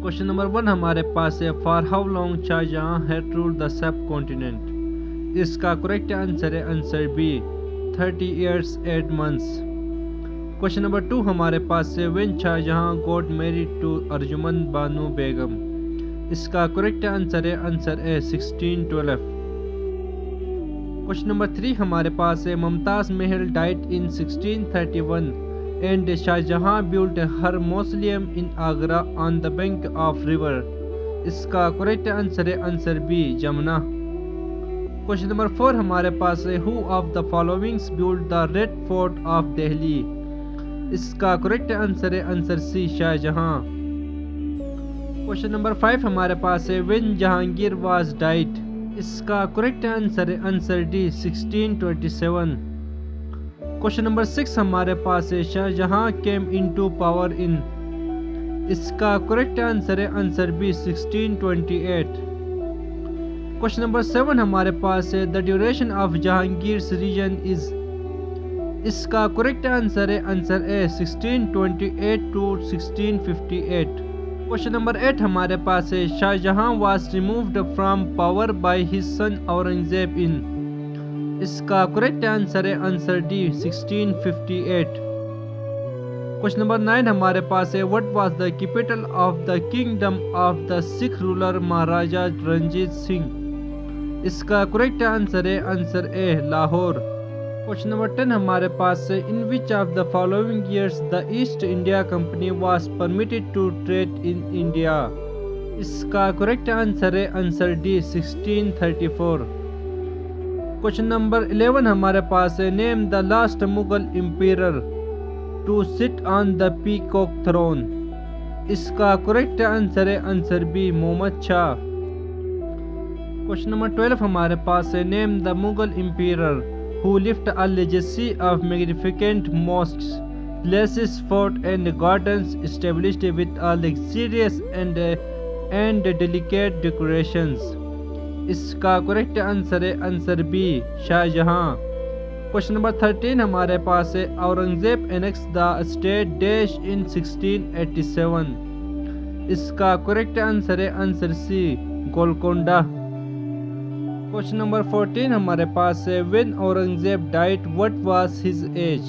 Question number 1 हमारे पास है for how long Shah Jahan had ruled the subcontinent. इसका करेक्ट आंसर है answer B 30 years 8 months। Question number 2 हमारे पास है when Shah Jahan got married to Arjumand Banu Begum. इसका करेक्ट आंसर है आंसर ए 1612। क्वेश्चन नंबर 3 हमारे पास है Mumtaz Mahal died in 1631 and Shah Jahan built her mausoleum in Agra on the bank of river। इसका करेक्ट आंसर है answer B Jamuna. Question number 4 हमारे पास है who of the followings built the red fort of Delhi. इसका correct answer है answer C Shahjahan. Question number 5 हमारे पास है व्हेन जहांगीर वाज डाइड। इसका करेक्ट आंसर है आंसर डी 1627। क्वेश्चन नंबर 6 हमारे पास है Shahjahan came into power in. इसका करेक्ट आंसर है आंसर बी 1628। क्वेश्चन नंबर 7 हमारे पास है the duration of Jahangir's reign is. इसका करेक्ट आंसर है answer A 1628 to 1658। Question number 8 हमारे पास है Shah Jahan was removed from power by his son Aurangzeb in. इसका करेक्ट आंसर है आंसर डी 1658। क्वेश्चन नंबर 9 हमारे पास है what was the capital of the kingdom of the Sikh ruler Maharaja Ranjit Singh. इसका करेक्ट आंसर है answer A Lahore. Question number 10 हमारे पास है in which of the following years the East India Company was permitted to trade in India. इसका correct answer है answer D 1634। Question number 11 हमारे पास है name the last Mughal emperor to sit on the peacock throne. इसका correct answer है answer B Mohammad Shah. Question number 12 हमारे पास है name the Mughal emperor who left a legacy of magnificent mosques, places, forts and gardens established with a luxurious and delicate decorations। इसका correct answer है answer B Shah Jahan. Question number 13 हमारे पास है Aurangzeb annex the state dash in 1687। इसका correct answer है answer C Golconda. Question number 14 हमारे पास है when Aurangzeb died what was his age.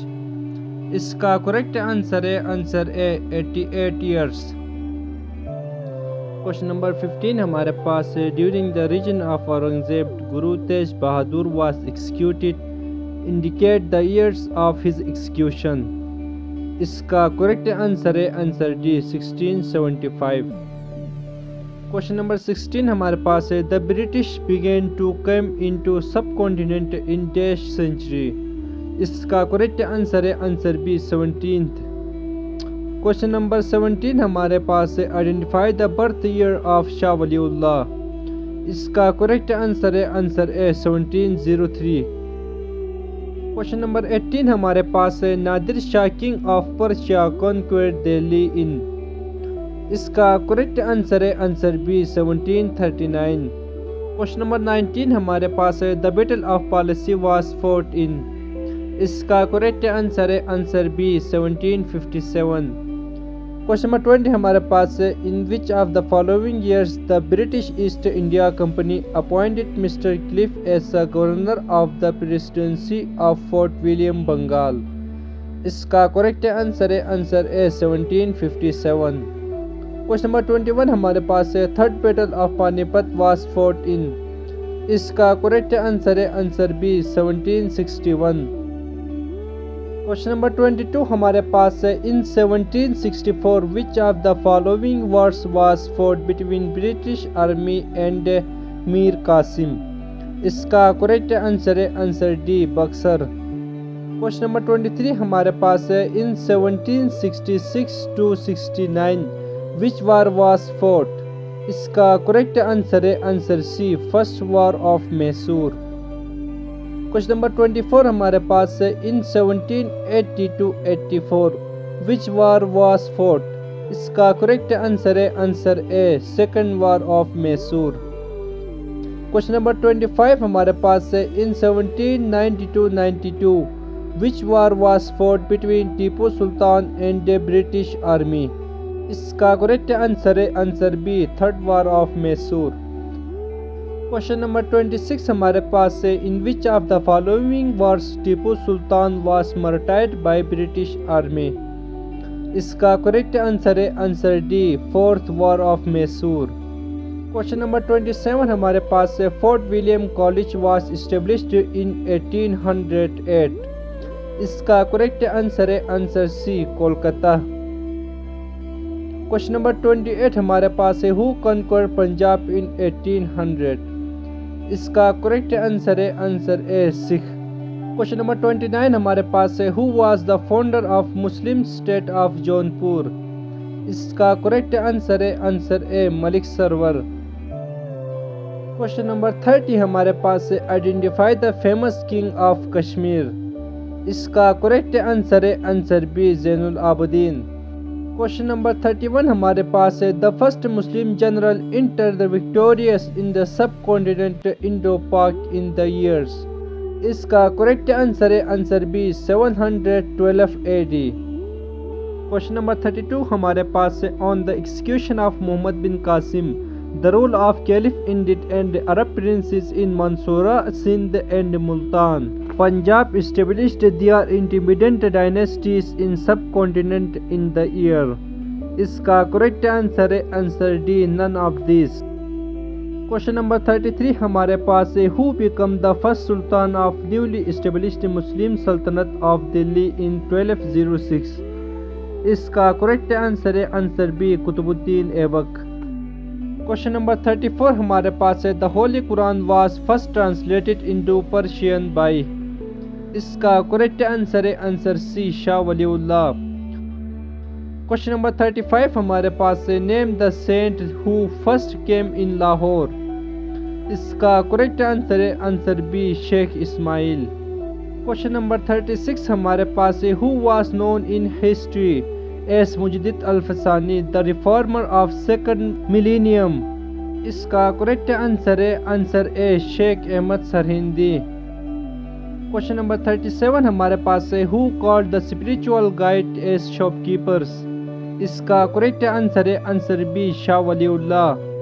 इसका करेक्ट आंसर है answer A 88 years। Question number 15 हमारे पास है during the reign of Aurangzeb Guru Tegh Bahadur was executed, indicate the years of his execution. इसका करेक्ट आंसर है आंसर डी 1675। क्वेश्चन नंबर 16 हमारे पास है the British began to come into subcontinent in dash century. इसका correct answer है answer B 17th। Question number 17 हमारे पास है identify the birth year of Shah Waliullah. इसका करेक्ट आंसर है आंसर ए 1703। क्वेश्चन नंबर 18 हमारे पास है Nadir Shah king of Persia conquered Delhi in. इसका करेक्ट आंसर है आंसर बी 1739। क्वेश्चन नंबर 19 हमारे पास है the battle of Plassey was fought in. इसका करेक्ट आंसर है आंसर बी 1757। क्वेश्चन नंबर 20 हमारे पास है in which of the following years the British East India Company appointed mister Clive as the governor of the presidency of Fort William Bengal. इसका correct answer है answer A 1757। Question number 21 हमारे पास है third battle of Panipat was fought in. इसका correct answer है answer B 1761। Question number 22 हमारे पास है in 1764 which of the following wars was fought between British army and Mir Qasim. इसका करेक्ट आंसर है answer D Buxar. Question number 23 हमारे पास है in 1766 to 69 which war was fought. इसका करेक्ट आंसर है answer C first war of Mysore. Question number 24 हमारे पास है इन 1780 to 84 which war was fought. इसका करेक्ट आंसर है answer A second war of Mysore. Question number 25 हमारे पास है in 1790 to 92 which war was fought between Tipu Sultan and the British army. اس کا کریکٹ آنسر ہے answer B third war of Mysore. Question number 26 ہمارے پاس ہے in which of the following wars Tipu Sultan was martyred by British army. اس کا correct answer ہے answer D fourth war of Mysore. Question number 27 ہمارے پاس ہے fort William college was established in 1808۔ اس کا کریکٹ آنسر ہے answer C Kolkata. Question number 28 ہمارے پاس ہے ہو کنکرڈ پنجاب ان 1800۔ اس کا کریکٹ آنسر ہے answer A Sikh. Question number 29 ہمارے پاس ہے who was the founder of Muslim state of Jaunpur. اس کا کریکٹ آنسر ہے answer A Malik Sarwar. Question number 30 ہمارے پاس ہے identify the famous king of Kashmir. اس کا کریکٹ آنسر ہے answer B Zain ul Abidin. Question number 31 ہمارے پاس ہے the first Muslim general enter the victorious in the subcontinent Indo Pak in the years. اس کا کریکٹ آنسر ہے answer B 712 AD۔ Question number 32 ہمارے پاس ہے on the execution of Muhammad bin Qasim the rule of Caliph ended and Arab princes in Mansoura, Sindh and Multan. Punjab established their independent dynasties in subcontinent in the year. اس کا correct answer ہے answer D none of these. Question number 33 ہمارے پاس ہے who became the first sultan of newly established Muslim Sultanate of Delhi in 1206. اس کا correct answer ہے answer B Qutub الدین Aibak. Question number 34 ہمارے پاس ہے The Holy Quran was first translated into Persian by۔ اس کا correct answer ہے answer C شاہ ولی اللہ۔ Question number 35 ہمارے پاس ہے Name the saint who first came in Lahore۔ اس کا correct answer ہے answer B شیخ اسماعیل۔ Question number 36 ہمارے پاس ہے Who was known in history as مجدد الفسانی the reformer of second millennium۔ اس کا correct answer ہے answer A Sheikh Ahmad Sirhindi. Question number 37 ہمارے پاس ہے Who called the spiritual guide as shopkeepers۔ اس کا correct answer ہے answer B شاہ ولی اللہ۔